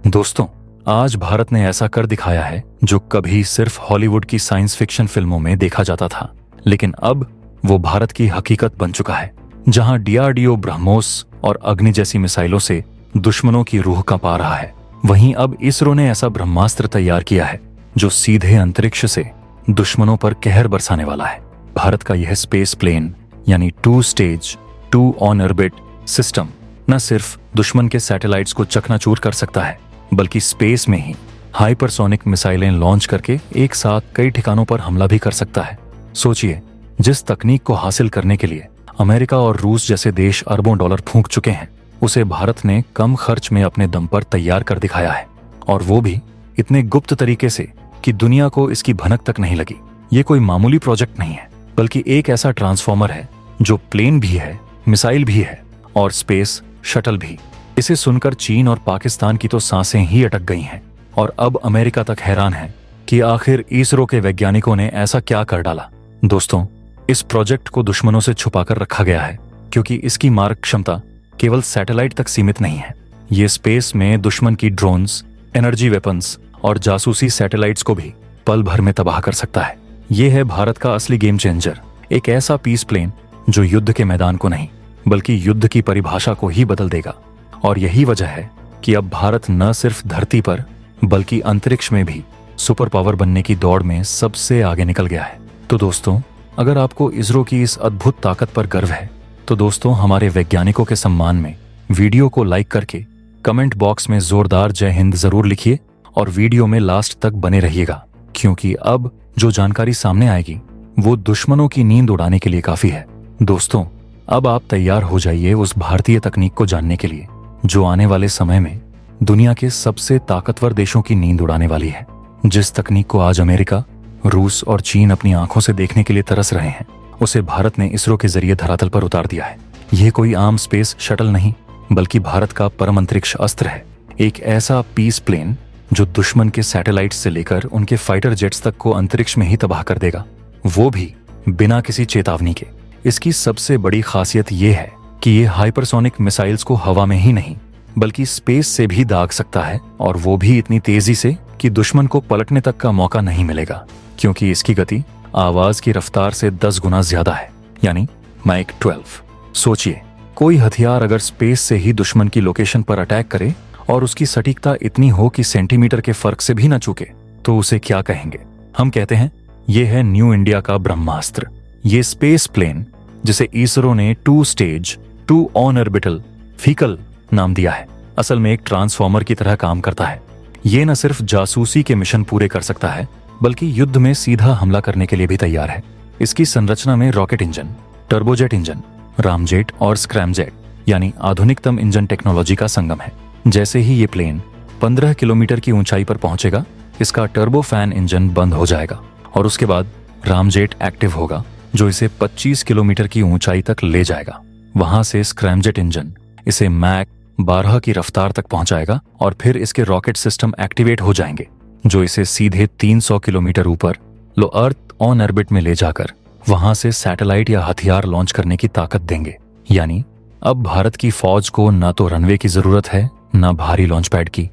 दोस्तों, आज भारत ने ऐसा कर दिखाया है जो कभी सिर्फ हॉलीवुड की साइंस फिक्शन फिल्मों में देखा जाता था, लेकिन अब वो भारत की हकीकत बन चुका है। जहां डीआरडीओ ब्रह्मोस और अग्नि जैसी मिसाइलों से दुश्मनों की रूह कांपा रहा है, वहीं अब इसरो ने ऐसा ब्रह्मास्त्र तैयार किया है जो सीधे अंतरिक्ष से दुश्मनों पर कहर बरसाने वाला है। भारत का यह स्पेस प्लेन यानी 2 स्टेज 2 ऑन ऑर्बिट सिस्टम न सिर्फ दुश्मन के सैटेलाइट्स को चकनाचूर कर सकता है, बल्कि स्पेस में ही हाइपरसोनिक मिसाइलें लॉन्च करके एक साथ कई ठिकानों पर हमला भी कर सकता है। सोचिए, जिस तकनीक को हासिल करने के लिए अमेरिका और रूस जैसे देश अरबों डॉलर फूंक चुके हैं, उसे भारत ने कम खर्च में अपने दम पर तैयार कर दिखाया है, और वो भी इतने गुप्त तरीके से कि दुनिया को इसकी भनक तक नहीं लगी। ये कोई मामूली प्रोजेक्ट नहीं है, बल्कि एक ऐसा ट्रांसफॉर्मर है जो प्लेन भी है, मिसाइल भी है और स्पेस शटल भी। इसे सुनकर चीन और पाकिस्तान की तो सांसें ही अटक गई हैं, और अब अमेरिका तक हैरान है कि आखिर इसरो के वैज्ञानिकों ने ऐसा क्या कर डाला। दोस्तों, इस प्रोजेक्ट को दुश्मनों से छुपाकर रखा गया है, क्योंकि इसकी मारक क्षमता केवल सैटेलाइट तक सीमित नहीं है। ये स्पेस में दुश्मन की ड्रोन्स, एनर्जी वेपन्स और जासूसी सैटेलाइट्स को भी पल भर में तबाह कर सकता है। ये है भारत का असली गेम चेंजर, एक ऐसा पीस प्लेन जो युद्ध के मैदान को नहीं, बल्कि युद्ध की परिभाषा को ही बदल देगा। और यही वजह है कि अब भारत न सिर्फ धरती पर बल्कि अंतरिक्ष में भी सुपर पावर बनने की दौड़ में सबसे आगे निकल गया है। तो दोस्तों, अगर आपको इसरो की इस अद्भुत ताकत पर गर्व है, तो दोस्तों हमारे वैज्ञानिकों के सम्मान में वीडियो को लाइक करके कमेंट बॉक्स में जोरदार जय हिंद जरूर लिखिए, और वीडियो में लास्ट तक बने रहिएगा, क्योंकि अब जो जानकारी सामने आएगी वो दुश्मनों की नींद उड़ाने के लिए काफी है। दोस्तों, अब आप तैयार हो जाइए उस भारतीय तकनीक को जानने के लिए जो आने वाले समय में दुनिया के सबसे ताकतवर देशों की नींद उड़ाने वाली है। जिस तकनीक को आज अमेरिका, रूस और चीन अपनी आंखों से देखने के लिए तरस रहे हैं, उसे भारत ने इसरो के जरिए धरातल पर उतार दिया है। यह कोई आम स्पेस शटल नहीं, बल्कि भारत का परम अंतरिक्ष अस्त्र है। एक ऐसा पीस प्लेन जो दुश्मन के सैटेलाइट से लेकर उनके फाइटर जेट्स तक को अंतरिक्ष में ही तबाह कर देगा, वो भी बिना किसी चेतावनी के। इसकी सबसे बड़ी खासियत यह है कि ये हाइपरसोनिक मिसाइल्स को हवा में ही नहीं, बल्कि स्पेस से भी दाग सकता है, और वो भी इतनी तेजी से कि दुश्मन को पलटने तक का मौका नहीं मिलेगा, क्योंकि इसकी गति आवाज की रफ्तार से 10 गुना ज्यादा है, यानी माइक 12। सोचिए, कोई हथियार अगर स्पेस से ही दुश्मन की लोकेशन पर अटैक करे और उसकी सटीकता इतनी हो कि सेंटीमीटर के फर्क से भी न चूके, तो उसे क्या कहेंगे? हम कहते हैं ये है न्यू इंडिया का ब्रह्मास्त्र। ये स्पेस प्लेन, जिसे इसरो ने 2 स्टेज 2 ऑन ऑर्बिटल व्हीकल नाम दिया है, असल में एक ट्रांसफॉर्मर की तरह काम करता है। ये न सिर्फ जासूसी के मिशन पूरे कर सकता है, बल्कि युद्ध में सीधा हमला करने के लिए भी तैयार है। इसकी संरचना में rocket engine, turbojet engine, ramjet और स्क्रैमजेट यानी आधुनिकतम इंजन टेक्नोलॉजी का संगम है। जैसे ही ये प्लेन 15 किलोमीटर की ऊंचाई पर पहुंचेगा, इसका टर्बो फैन इंजन बंद हो जाएगा, और उसके बाद रामजेट एक्टिव होगा, जो इसे 25 किलोमीटर की ऊंचाई तक ले जाएगा। वहां से स्क्रैमजेट इंजन इसे मैक 12 की रफ्तार तक पहुंचाएगा, और फिर इसके रॉकेट सिस्टम एक्टिवेट हो जाएंगे, जो इसे सीधे 300 किलोमीटर ऊपर लो अर्थ ऑन ऑर्बिट में ले जाकर वहां से सैटेलाइट या हथियार लॉन्च करने की ताकत देंगे। यानी अब भारत की फौज को ना तो रनवे की जरूरत है, ना भारी लॉन्च पैड की।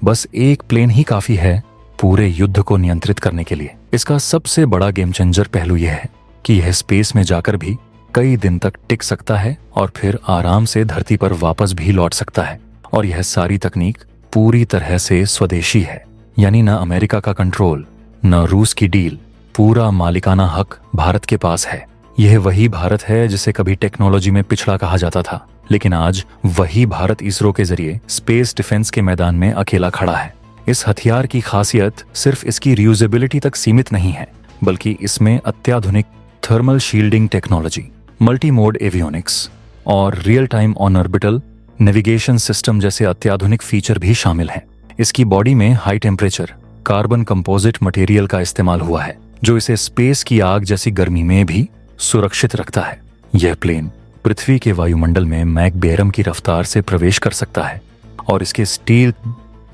बस एक प्लेन ही काफी है पूरे युद्ध को नियंत्रित करने के लिए। इसका सबसे बड़ा गेम चेंजर पहलू यह है कि यह स्पेस में जाकर भी कई दिन तक टिक सकता है, और फिर आराम से धरती पर वापस भी लौट सकता है। और यह सारी तकनीक पूरी तरह से स्वदेशी है, यानी न अमेरिका का कंट्रोल, न रूस की डील। पूरा मालिकाना हक भारत के पास है। यह वही भारत है जिसे कभी टेक्नोलॉजी में पिछड़ा कहा जाता था, लेकिन आज वही भारत इसरो के जरिए स्पेस डिफेंस के मैदान में अकेला खड़ा है। इस हथियार की खासियत सिर्फ इसकी रियूजेबिलिटी तक सीमित नहीं है, बल्कि इसमें अत्याधुनिक thermal shielding technology, multi mode avionics और real time on orbital navigation system जैसे अत्याधुनिक फीचर भी शामिल हैं। इसकी बॉडी में high temperature carbon composite material का इस्तेमाल हुआ है, जो इसे स्पेस की आग जैसी गर्मी में भी सुरक्षित रखता है। यह प्लेन पृथ्वी के वायुमंडल में मैक 12 की रफ्तार से प्रवेश कर सकता है, और इसके स्टील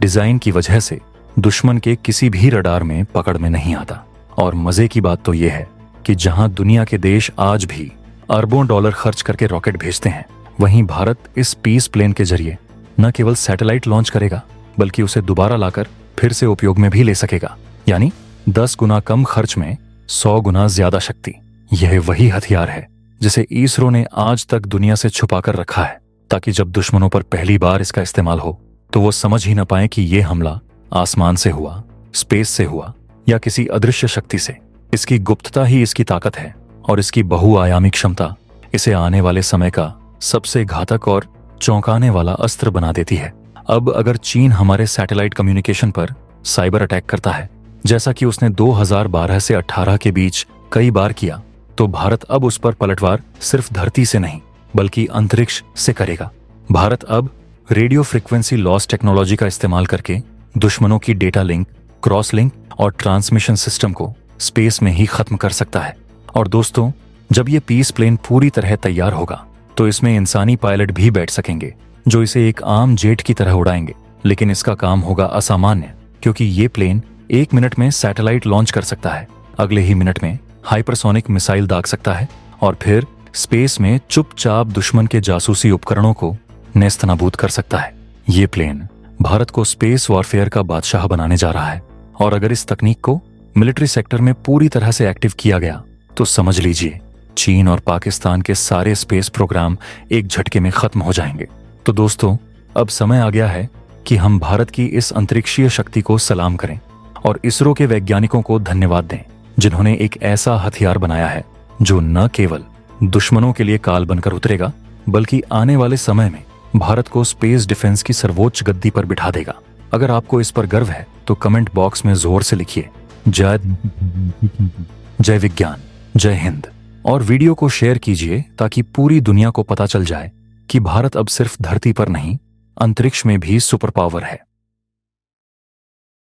डिजाइन की वजह से दुश्मन के किसी भी रडार में पकड़ में नहीं आता। और मजे की बात तो यह है कि जहां दुनिया के देश आज भी अरबों डॉलर खर्च करके रॉकेट भेजते हैं, वहीं भारत इस पीस प्लेन के जरिए न केवल सैटेलाइट लॉन्च करेगा, बल्कि उसे दोबारा लाकर फिर से उपयोग में भी ले सकेगा। यानी 10 गुना कम खर्च में 100 गुना ज्यादा शक्ति। यह वही हथियार है जिसे इसरो ने आज तक दुनिया से छुपाकर रखा है, ताकि जब दुश्मनों पर पहली बार इसका इस्तेमाल हो तो वो समझ ही न पाए कि यह हमला आसमान से हुआ, स्पेस से हुआ या किसी अदृश्य शक्ति से। इसकी गुप्तता ही इसकी ताकत है और इसकी बहुआयामी क्षमता इसे आने वाले समय का सबसे घातक और चौंकाने वाला अस्त्र बना देती है। अब अगर चीन हमारे सैटेलाइट कम्युनिकेशन पर साइबर अटैक करता है, जैसा कि उसने 2012 से 18 के बीच कई बार किया, तो भारत अब उस पर पलटवार सिर्फ धरती से नहीं बल्कि अंतरिक्ष से करेगा। भारत अब रेडियो फ्रीक्वेंसी लॉस टेक्नोलॉजी का इस्तेमाल करके दुश्मनों की डेटा लिंक, क्रॉस लिंक और ट्रांसमिशन सिस्टम को स्पेस में ही खत्म कर सकता है। और दोस्तों, जब ये पीस प्लेन पूरी तरह तैयार होगा तो इसमें इंसानी पायलट भी बैठ सकेंगे, जो इसे एक आम जेट की तरह उड़ाएंगे। लेकिन इसका काम होगा असामान्य, क्योंकि ये प्लेन 1 मिनट में सैटेलाइट लॉन्च कर सकता है, अगले ही मिनट में हाइपरसोनिक मिसाइल दाग सकता है और फिर स्पेस में चुपचाप दुश्मन के जासूसी उपकरणों को नेस्तनाबूद कर सकता है। ये प्लेन भारत को स्पेस वॉरफेयर का बादशाह बनाने जा रहा है। और अगर इस तकनीक को मिलिट्री सेक्टर में पूरी तरह से एक्टिव किया गया तो समझ लीजिए चीन और पाकिस्तान के सारे स्पेस प्रोग्राम एक झटके में खत्म हो जाएंगे। तो दोस्तों, अब समय आ गया है कि हम भारत की इस अंतरिक्षीय शक्ति को सलाम करें और इसरो के वैज्ञानिकों को धन्यवाद दें, जिन्होंने एक ऐसा हथियार बनाया है जो न केवल दुश्मनों के लिए काल बनकर उतरेगा, बल्कि आने वाले समय में भारत को स्पेस डिफेंस की सर्वोच्च गद्दी पर बिठा देगा। अगर आपको इस पर गर्व है तो कमेंट बॉक्स में जोर से लिखिए जय विज्ञान, जय हिंद, और वीडियो को शेयर कीजिए ताकि पूरी दुनिया को पता चल जाए कि भारत अब सिर्फ धरती पर नहीं, अंतरिक्ष में भी सुपर पावर है।